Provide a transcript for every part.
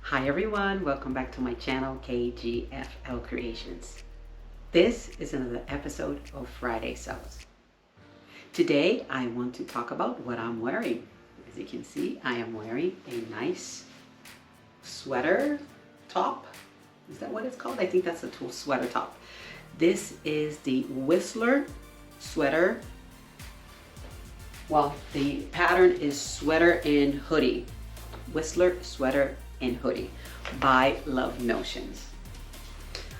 Hi everyone, welcome back to my channel, KGFL Creations. This is another episode of Friday Sews. Today I want to talk about what I'm wearing. As you can see, I am wearing a nice sweater top. Is that what it's called? I think that's a tulle sweater top. This is the Whistler sweater. Well, the pattern is sweater and hoodie. Whistler sweater and hoodie by Love Notions.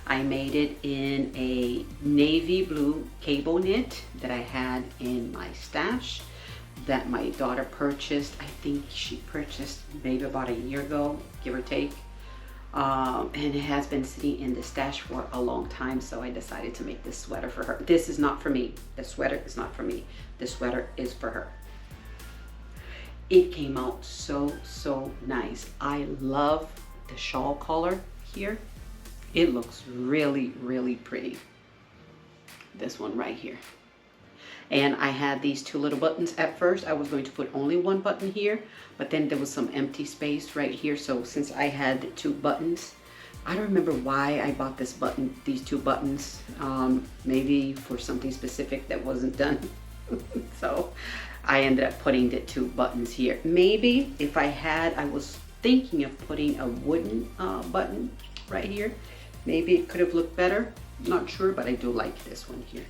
I made it in a navy blue cable knit that I had in my stash that my daughter purchased. I think she purchased maybe about a year ago, give or take. And it has been sitting in the stash for a long time, so I decided to make this sweater for her. This is not for me. The sweater is not for me. The sweater is for her. It came out so nice. I love the shawl color here. It looks really pretty. This one right here. And I had these two little buttons. At first I was going to put only one button here, but then there was some empty space right here. So since I had the two buttons, I don't remember why I bought these two buttons. Maybe for something specific that wasn't done. So I ended up putting the two buttons here. Maybe if I was thinking of putting a wooden button right here. Maybe it could have looked better. Not sure, but I do like this one here.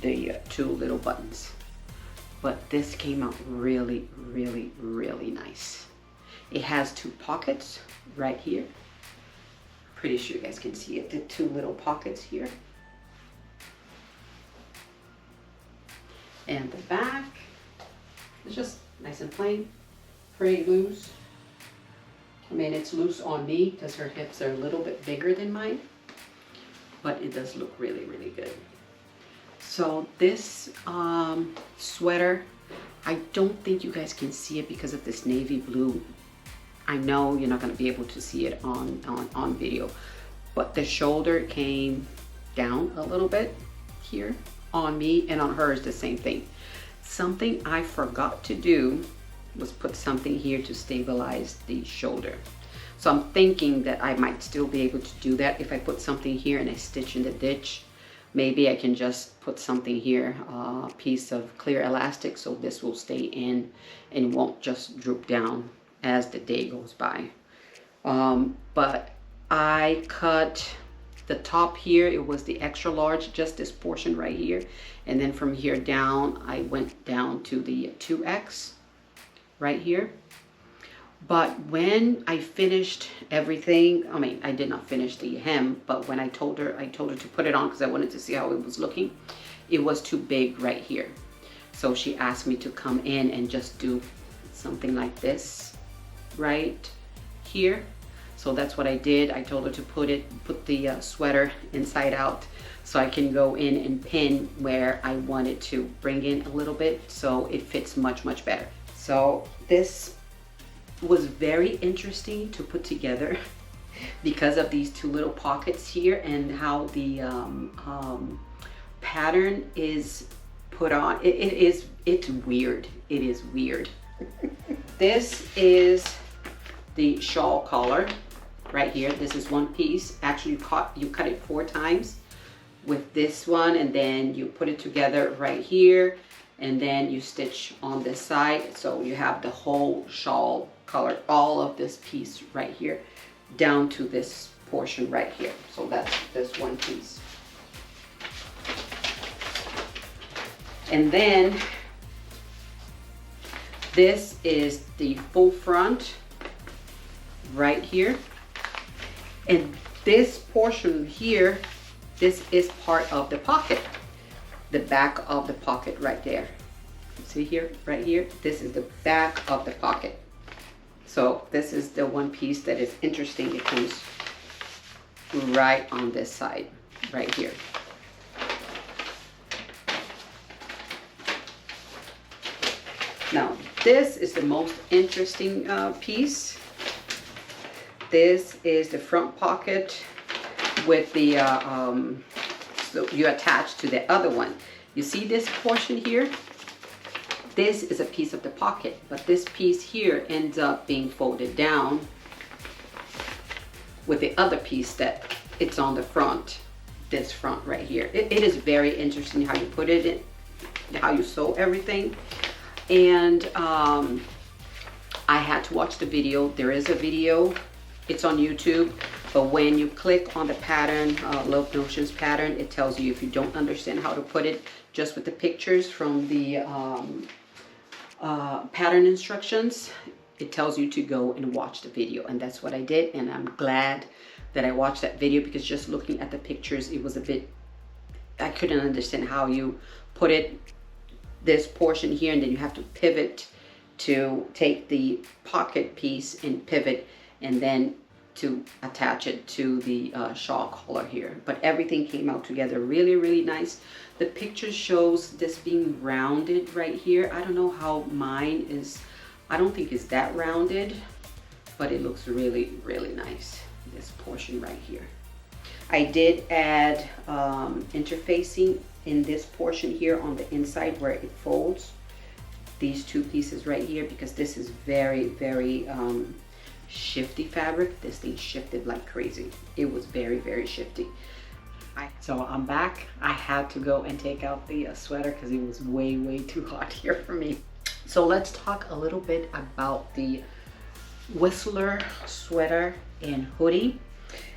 The two little buttons. But this came out really nice. It has two pockets right here. Pretty sure you guys can see it. The two little pockets here. And the back is just nice and plain, pretty loose. I mean, it's loose on me because her hips are a little bit bigger than mine, but it does look really good. So this sweater, I don't think you guys can see it because of this navy blue. I know you're not going to be able to see it on video, but the shoulder came down a little bit here on me, and on her is the same thing. Something I forgot to do was put something here to stabilize the shoulder. So I'm thinking that I might still be able to do that if I put something here and I stitch in the ditch. Maybe I can just put something here, a piece of clear elastic, so this will stay in and won't just droop down as the day goes by. But I cut the top here. It was the extra large, just this portion right here, and then from here down I went down to the 2X right here. But when I finished everything, I mean, I did not finish the hem, but when I told her to put it on because I wanted to see how it was looking, it was too big right here. So she asked me to come in and just do something like this right here. So that's what I did. I told her to put the sweater inside out so I can go in and pin where I wanted to bring in a little bit so it fits much better. So this was very interesting to put together because of these two little pockets here and how the pattern is put on. It's weird. It is weird. This is the shawl collar right here. This is one piece. Actually, you cut it 4 times with this one, and then you put it together right here, and then you stitch on this side. So you have the whole shawl color, all of this piece right here down to this portion right here. So that's this one piece. And then this is the full front right here. And this portion here, this is part of the pocket, the back of the pocket right there. See here, right here, this is the back of the pocket. So this is the one piece that is interesting. It comes right on this side, right here. Now, this is the most interesting piece. This is the front pocket with the, so you attach to the other one. You see this portion here? This is a piece of the pocket, but this piece here ends up being folded down with the other piece that it's on the front, this front right here. It is very interesting how you put it in, how you sew everything. And I had to watch the video. There is a video, it's on YouTube, but when you click on the pattern, Love Notions pattern, it tells you if you don't understand how to put it just with the pictures from the pattern instructions, it tells you to go and watch the video. And that's what I did, and I'm glad that I watched that video, because just looking at the pictures, it was a bit, I couldn't understand how you put it, this portion here, and then you have to pivot to take the pocket piece and pivot, and then to attach it to the shawl collar here. But everything came out together really, really nice. The picture shows this being rounded right here. I don't know how mine is. I don't think it's that rounded, but it looks really, really nice, this portion right here. I did add interfacing in this portion here on the inside where it folds, these two pieces right here, because this is very, very shifty fabric. This thing shifted like crazy. It was very, very shifty. So I'm back. I had to go and take out the sweater because it was way, way too hot here for me. So let's talk a little bit about the Whistler sweater and hoodie.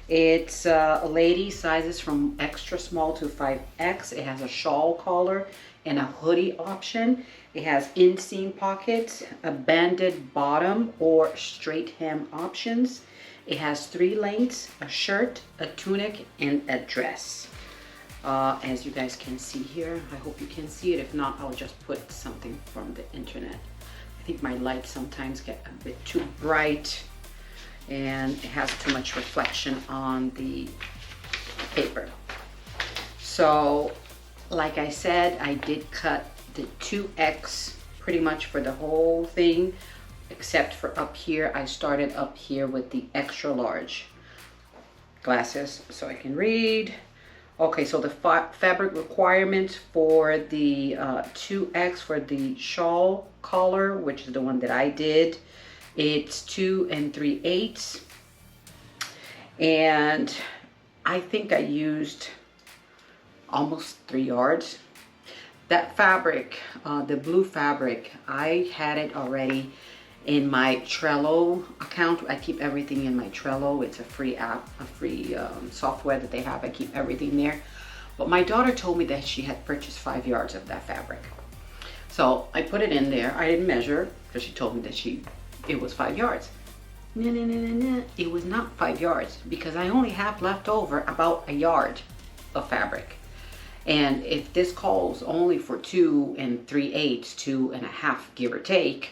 It's lady sizes from extra small to 5X. It has a shawl collar and a hoodie option. It has inseam pockets, a banded bottom or straight hem options. It has 3 lengths, a shirt, a tunic, and a dress. As you guys can see here, I hope you can see it. If not, I'll just put something from the internet. I think my lights sometimes get a bit too bright and it has too much reflection on the paper. So, like I said, I did cut the 2X pretty much for the whole thing, except for up here. I started up here with the extra large glasses so I can read. Okay, so the fabric requirements for the 2X for the shawl collar, which is the one that I did, it's 2 3/8, and I think I used almost 3 yards. That fabric, the blue fabric, I had it already in my Trello account. I keep everything in my Trello. It's a free app, a free software that they have. I keep everything there. But my daughter told me that she had purchased 5 yards of that fabric. So I put it in there. I didn't measure because she told me that it was 5 yards. No. It was not 5 yards because I only have left over about a yard of fabric. And if this calls only for 2 3/8, 2.5, give or take,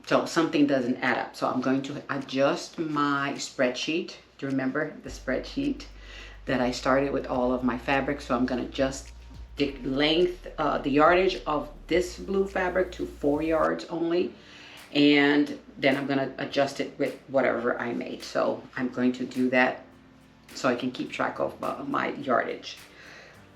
so something doesn't add up. So I'm going to adjust my spreadsheet. Do you remember the spreadsheet that I started with all of my fabric? So I'm going to adjust the length, the yardage of this blue fabric to 4 yards only. And then I'm going to adjust it with whatever I made. So I'm going to do that so I can keep track of my yardage.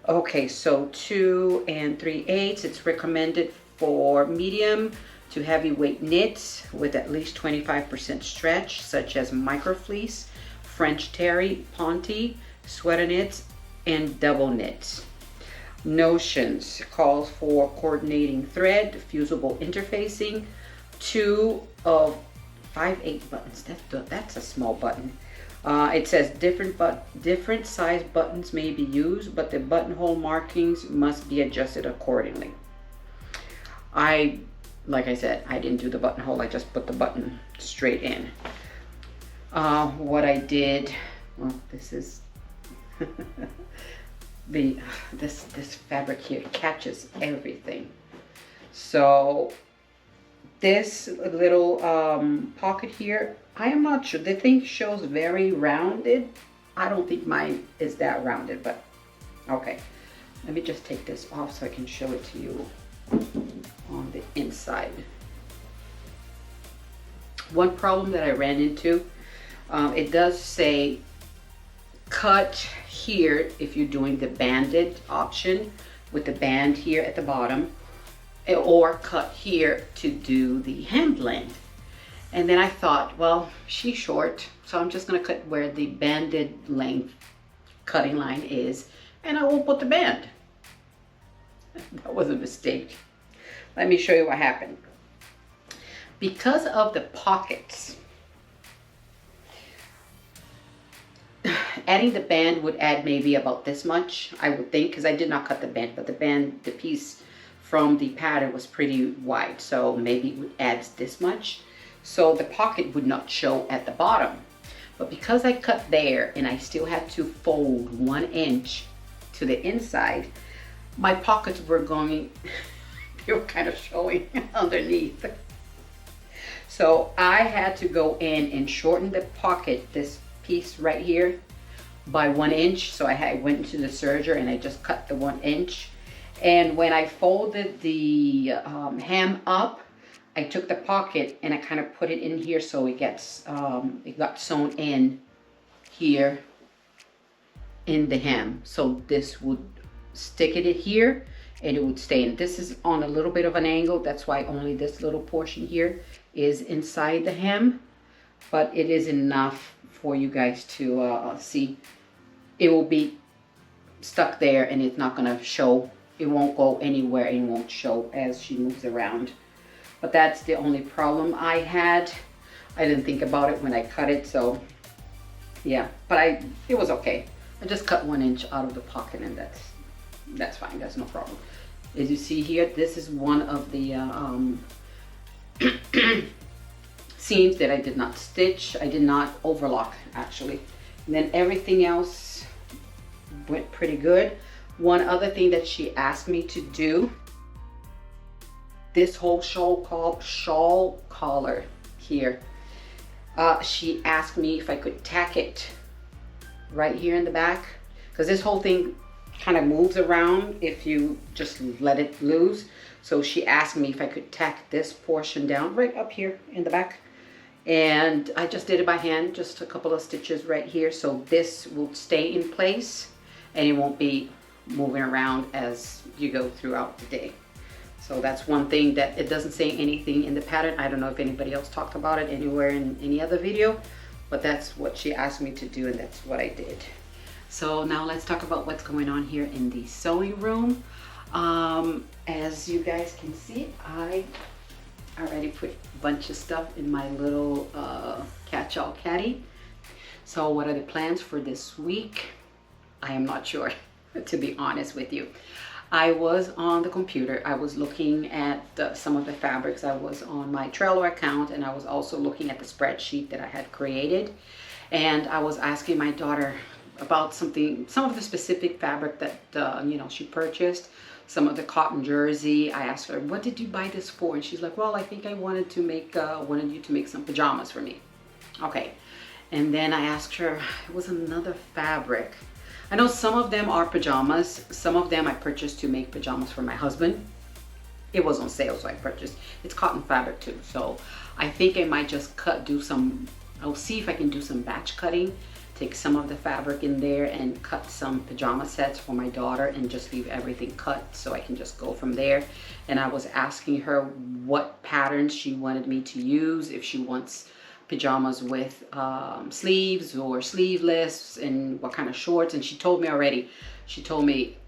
Okay, so 2 3/8, it's recommended for medium to heavyweight knits with at least 25% stretch, such as microfleece, French terry, ponte, sweater knits, and double knits. Notions calls for coordinating thread, fusible interfacing, 2 of 5/8 buttons. That's a small button. It says different size buttons may be used, but the buttonhole markings must be adjusted accordingly. Like I said, I didn't do the buttonhole. I just put the button straight in. What I did, well, this is this fabric here catches everything. So this little pocket here, I am not sure. The thing shows very rounded. I don't think mine is that rounded, but okay. Let me just take this off so I can show it to you on the inside. One problem that I ran into, it does say cut here if you're doing the banded option with the band here at the bottom, or cut here to do the hem length. And then I thought, well, she's short, so I'm just gonna cut where the banded length cutting line is, and I won't put the band. That was a mistake. Let me show you what happened. Because of the pockets, adding the band would add maybe about this much, I would think, because I did not cut the band, but the piece from the pattern was pretty wide, so maybe it would add this much. So the pocket would not show at the bottom. But because I cut there and I still had to fold 1 inch to the inside, my pockets were going, they were kind of showing underneath. So I had to go in and shorten the pocket, this piece right here, by 1 inch. So I went into the serger and I just cut the 1 inch. And when I folded the hem up, I took the pocket and I kind of put it in here so it gets, it got sewn in here in the hem. So this would stick it here and it would stay in. This is on a little bit of an angle. That's why only this little portion here is inside the hem, but it is enough for you guys to see. It will be stuck there and it's not gonna show. It won't go anywhere and won't show as she moves around. But that's the only problem I had. I didn't think about it when I cut it, so yeah. But it was okay. I just cut 1 inch out of the pocket and that's fine, that's no problem. As you see here, this is one of the seams that I did not stitch. I did not overlock actually. And then everything else went pretty good. One other thing that she asked me to do, this whole shawl collar here, she asked me if I could tack it right here in the back, because this whole thing kind of moves around if you just let it loose. So she asked me if I could tack this portion down right up here in the back, and I just did it by hand, just a couple of stitches right here, so this will stay in place and it won't be moving around as you go throughout the day. So that's one thing that it doesn't say anything in the pattern. I don't know if anybody else talked about it anywhere in any other video, but that's what she asked me to do and that's what I did. So now let's talk about what's going on here in the sewing room. As you guys can see, I already put a bunch of stuff in my little catch-all caddy. So what are the plans for this week? I am not sure, to be honest with you. I was on the computer. I was looking at some of the fabrics. I was on my Trello account and I was also looking at the spreadsheet that I had created. And I was asking my daughter about some of the specific fabric that you know, she purchased. Some of the cotton jersey. I asked her, what did you buy this for? And she's like, well, I think I wanted you to make some pajamas for me. Okay. And then I asked her, it was another fabric. I know some of them are pajamas. Some of them I purchased to make pajamas for my husband. It was on sale, so I purchased. It's cotton fabric too. So I think I might just I'll see if I can do some batch cutting. Take some of the fabric in there and cut some pajama sets for my daughter and just leave everything cut so I can just go from there. And I was asking her what patterns she wanted me to use, if she wants pajamas with sleeves or sleeveless and what kind of shorts. And she told me already, she told me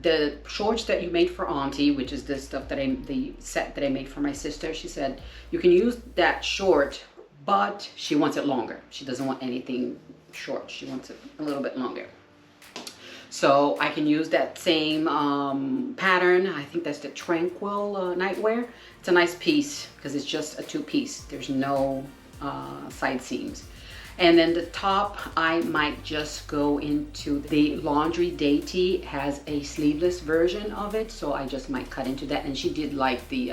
the shorts that you made for Auntie, which is the stuff that the set that I made for my sister, she said you can use that short, but she wants it longer. She doesn't want anything short. She wants it a little bit longer. So I can use that same pattern. I think that's the Tranquil nightwear. It's a nice piece because it's just a 2-piece. There's no side seams. And then the top, I might just go into the Laundry Deity. Has a sleeveless version of it, so I just might cut into that. And she did like the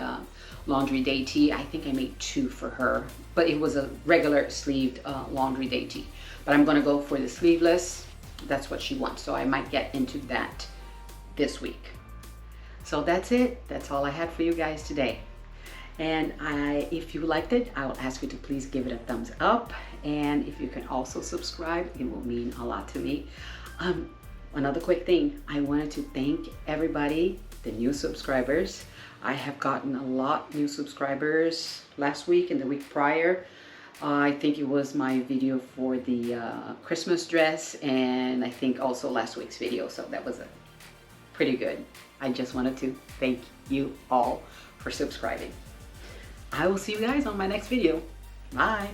Laundry Deity. I think I made 2 for her, but it was a regular sleeved Laundry Deity. But I'm gonna go for the sleeveless. That's what she wants, so I might get into that this week. So that's it. That's all I had for you guys today. And if you liked it, I will ask you to please give it a thumbs up. And if you can also subscribe, it will mean a lot to me. Another quick thing, I wanted to thank everybody the new subscribers. I have gotten a lot new subscribers last week and the week prior. I think it was my video for the Christmas dress, and I think also last week's video, so that was pretty good. I just wanted to thank you all for subscribing. I will see you guys on my next video. Bye!